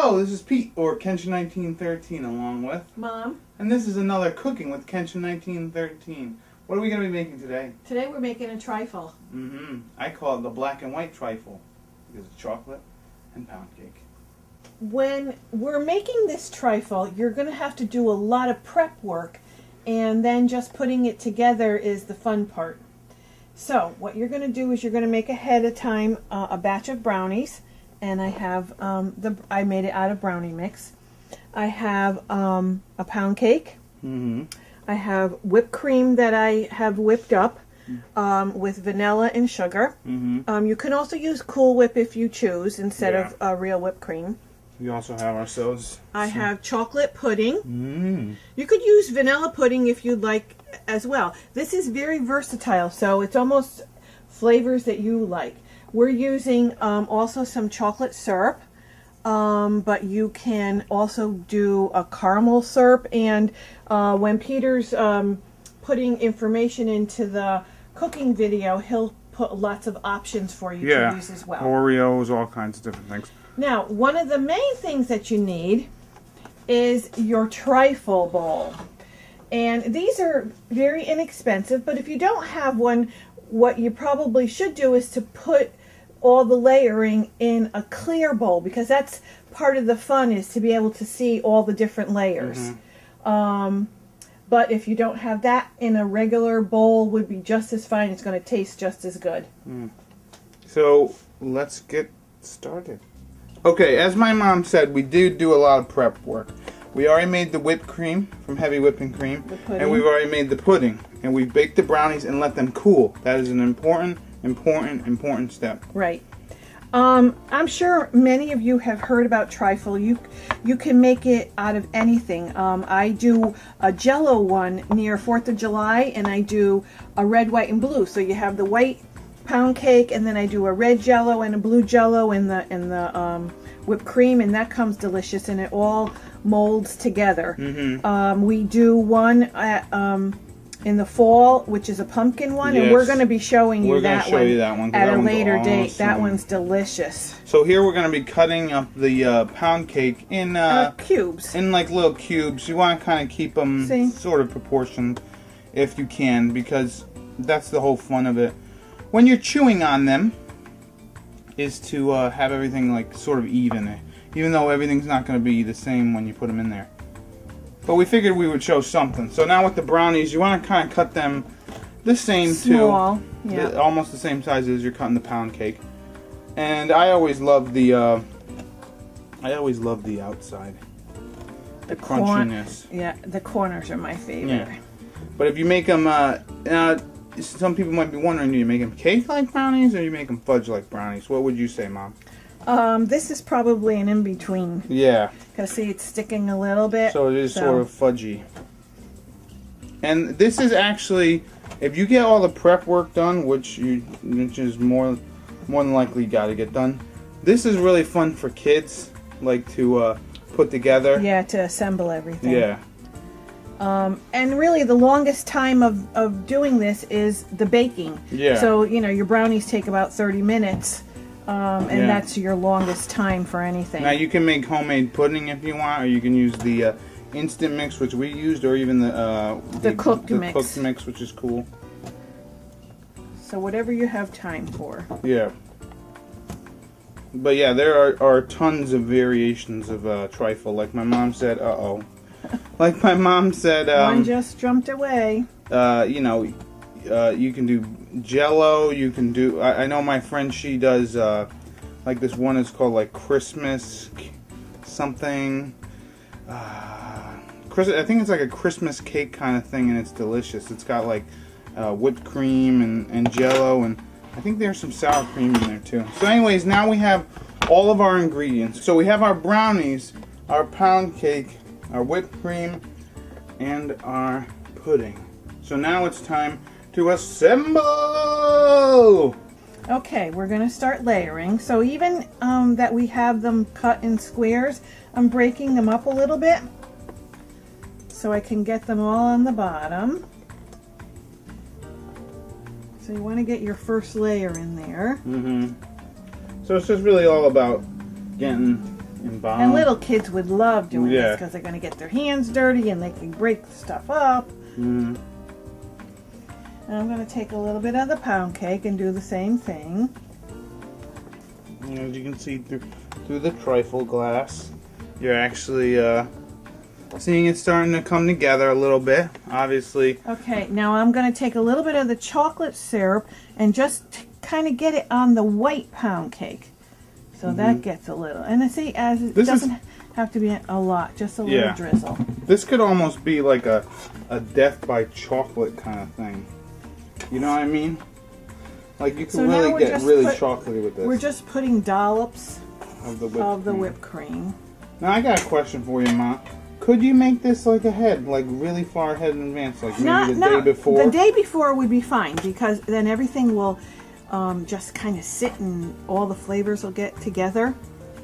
Hello, this is Pete, or Kenshin1913, along with Mom. And this is another Cooking with Kenshin1913. What are we going to be making today? Today we're making a trifle. I call it the Black and White Trifle because it's chocolate and pound cake. When we're making this trifle, you're going to have to do a lot of prep work, and then just putting it together is the fun part. So what you're going to do is you're going to make ahead of time a batch of brownies, and I have I made it out of brownie mix. I have a pound cake. I have whipped cream that I have whipped up with vanilla and sugar. You can also use Cool Whip if you choose instead of real whipped cream. We also have ourselves. I have chocolate pudding. You could use vanilla pudding if you'd like as well. This is very versatile, so it's almost flavors that you like. We're using also some chocolate syrup, but you can also do a caramel syrup. And when Peter's putting information into the cooking video, he'll put lots of options for you to use as well. Oreos, all kinds of different things. Now, one of the main things that you need is your trifle bowl. And these are very inexpensive, but if you don't have one, what you probably should do is to put all the layering in a clear bowl, because that's part of the fun, is to be able to see all the different layers. But if you don't have that, in a regular bowl would be just as fine. It's going to taste just as good. So let's get started. Okay, as my mom said, we do a lot of prep work. We already made the whipped cream from Heavy Whipping Cream, and we've already made the pudding, and we've baked the brownies and let them cool. That is an important step. Right. I'm sure many of you have heard about trifle. You can make it out of anything. I do a Jell-O one near 4th of July, and I do a red, white, and blue. So you have the white pound cake, and then I do a red Jell-O and a blue Jell-O in the whipped cream, and that comes delicious, and it all molds together. We do one at in the fall, which is a pumpkin one, and we're going to be showing you that one at a later date. That one's delicious. So here we're going to be cutting up the pound cake in cubes. In like little cubes. You want to kind of keep them sort of proportioned if you can, because that's the whole fun of it. When you're chewing on them, is to have everything like sort of even though everything's not going to be the same when you put them in there. But we figured we would show something. So now with the brownies, you want to kind of cut them the same Small, almost the same size as you're cutting the pound cake. And I always love the outside, the crunchiness. The corners are my favorite. But if you make them, some people might be wondering, do you make them cake-like brownies or you make them fudge-like brownies? What would you say, Mom? This is probably an in-between. Yeah. Because see, it's sticking a little bit. So it is sort of fudgy. And this is actually, if you get all the prep work done, which is more than likely got to get done, this is really fun for kids, like to put together. Yeah, to assemble everything. Yeah. And really, the longest time of doing this is the baking. Yeah. So, your brownies take about 30 minutes. And that's your longest time for anything. Now you can make homemade pudding if you want, or you can use the instant mix, which we used, or even the cooked mix, which is cool. So whatever you have time for. Yeah. But yeah, there are tons of variations of trifle. Like my mom said, like my mom said, one just jumped away. You can do Jell-O. You can do. I know my friend. She does like this one is called like Christmas something. I think it's like a Christmas cake kind of thing, and it's delicious. It's got like whipped cream and Jell-O, and I think there's some sour cream in there too. So, anyways, now we have all of our ingredients. So we have our brownies, our pound cake, our whipped cream, and our pudding. So now it's time to assemble! Okay, we're going to start layering. So even that we have them cut in squares, I'm breaking them up a little bit so I can get them all on the bottom. So you want to get your first layer in there. So it's just really all about getting Embalm. And little kids would love doing this Yeah. because they're going to get their hands dirty and they can break stuff up. Mm. And I'm going to take a little bit of the pound cake and do the same thing. And as you can see through the trifle glass, you're actually seeing it starting to come together a little bit. Obviously. Okay, now I'm going to take a little bit of the chocolate syrup and just kind of get it on the white pound cake. So that gets a little. And see, as it doesn't have to be a lot, just a little drizzle. This could almost be like a death by chocolate kind of thing. You know what I mean? Like you can really get really chocolatey with this. We're just putting dollops of the whipped cream. Now I got a question for you, Ma. Could you make this like ahead, like really far ahead in advance, like maybe the day before? The day before would be fine because then everything will just kind of sit and all the flavors will get together,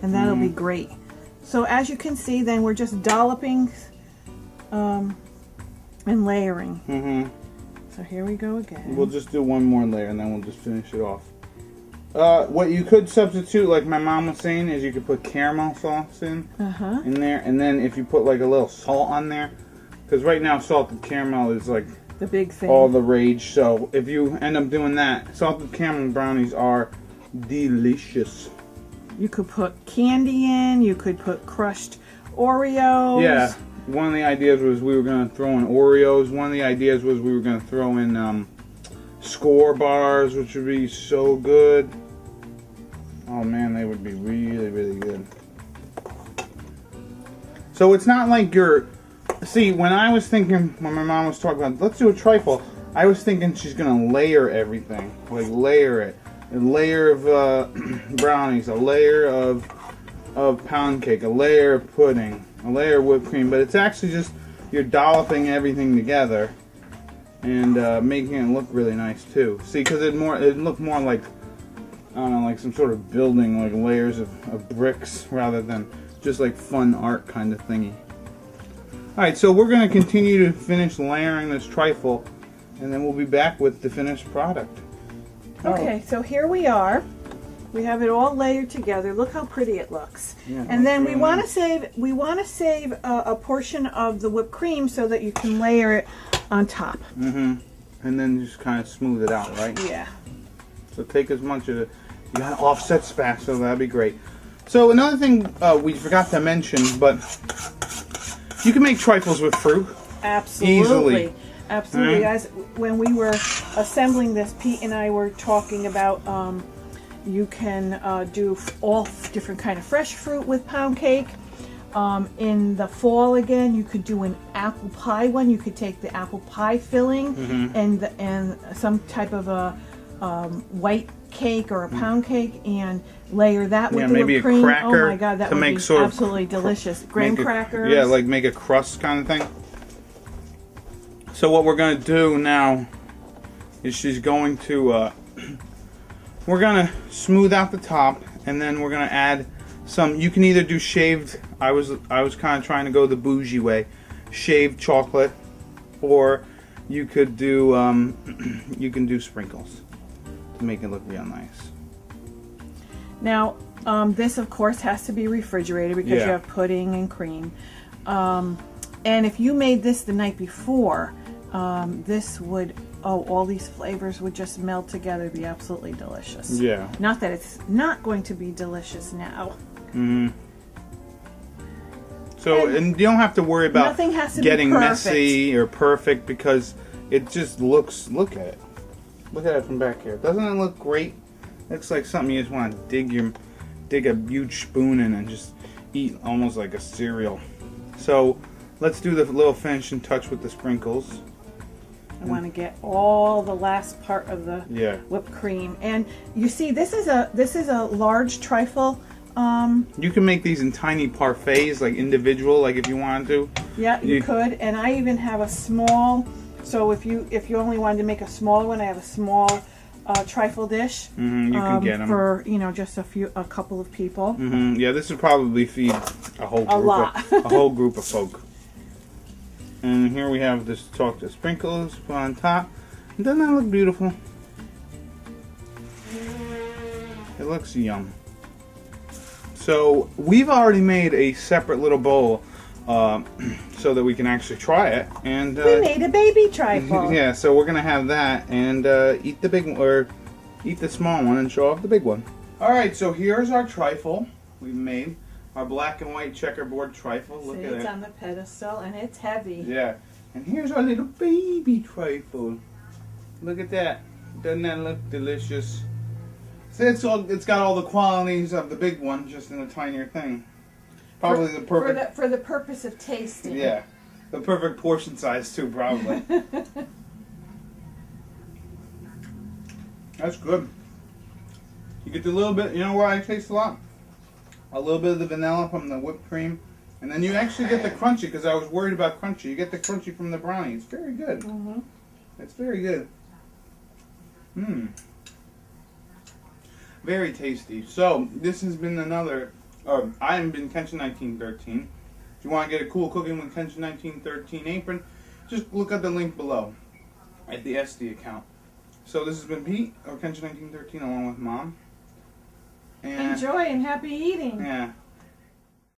and that'll be great. So as you can see, then we're just dolloping and layering. So here we go again. We'll just do one more layer and then we'll just finish it off. What you could substitute, like my mom was saying, is you could put caramel sauce in there, and then if you put like a little salt on there, because right now salted caramel is like the big thing, all the rage. So if you end up doing that, salted caramel brownies are delicious. You could put candy in. You could put crushed Oreos. Yeah. One of the ideas was we were going to throw in Oreos. One of the ideas was we were going to throw in Score bars, which would be so good. Oh man, they would be really, really good. So it's not like you're... See, when I was thinking, when my mom was talking about, let's do a trifle, I was thinking she's going to layer everything. Like layer it. A layer of brownies, a layer of pound cake, a layer of pudding, a layer of whipped cream. But it's actually just, you're dolloping everything together and making it look really nice too. See, because it looked more like, I don't know, like some sort of building, like layers of bricks rather than just like fun art kind of thingy. Alright, so we're going to continue to finish layering this trifle, and then we'll be back with the finished product. Okay, so here we are. We have it all layered together. Look how pretty it looks. Yeah, and then we want to save a portion of the whipped cream so that you can layer it on top. And then just kind of smooth it out, right? Yeah. So take as much of it. You got an offset spatula, that'd be great. So another thing we forgot to mention, but you can make trifles with fruit. Absolutely. Easily. Absolutely. Guys, when we were assembling this, Pete and I were talking about you can do all different kind of fresh fruit with pound cake. In the fall, again, you could do an apple pie one. You could take the apple pie filling and some type of a white cake or a pound cake and layer that with the whipped cream. Cracker. Oh my God, that would be absolutely delicious. Graham crackers. Yeah, like make a crust kind of thing. So what we're going to do now is she's going to, we're going to smooth out the top, and then we're going to add some, you can either do shaved, I was kind of trying to go the bougie way, shaved chocolate, or you could do, you can do sprinkles to make it look real nice. Now, this of course has to be refrigerated because you have pudding and cream. And if you made this the night before, this would, all these flavors would just melt together. It'd be absolutely delicious. Yeah. Not that it's not going to be delicious now. So, and you don't have to worry about nothing has to getting be messy or perfect because it just looks, look at it. Look at it from back here. Doesn't it look great? Looks like something you just want to dig a huge spoon in and just eat almost like a cereal. So, let's do the little finishing touch with the sprinkles. I want to get all the last part of the whipped cream. And you see, this is a large trifle. You can make these in tiny parfaits, like individual, like if you wanted to. Yeah, you could. And I even have a small. So if you only wanted to make a small one, I have a small trifle dish. You can get them for just a couple of people. Yeah, this would probably feed a whole group of folk. And here we have this chocolate sprinkles put on top. Doesn't that look beautiful? It looks yum. So we've already made a separate little bowl so that we can actually try it. And we made a baby trifle. yeah, so we're gonna have that and eat the big or eat the small one and show off the big one. All right, so here's our trifle we made. Our black and white checkerboard trifle. Look See, at it. it's on the pedestal and it's heavy. Yeah, and here's our little baby trifle. Look at that. Doesn't that look delicious? See, it's got all the qualities of the big one, just in a tinier thing. Probably the perfect for the purpose of tasting. Yeah, the perfect portion size too, probably. That's good. You get a little bit. You know what I taste a lot? A little bit of the vanilla from the whipped cream, and then you actually get the crunchy because I was worried about crunchy. You get the crunchy from the brownie. It's very good. Mm-hmm. It's very good. Mmm. Very tasty. So this has been another. I have been Kenshin1913. If you want to get a cool cooking with Kenshin1913 apron, just look at the link below at the SD account. So this has been Pete, or Kenshin1913, along with Mom. And enjoy and happy eating. yeah.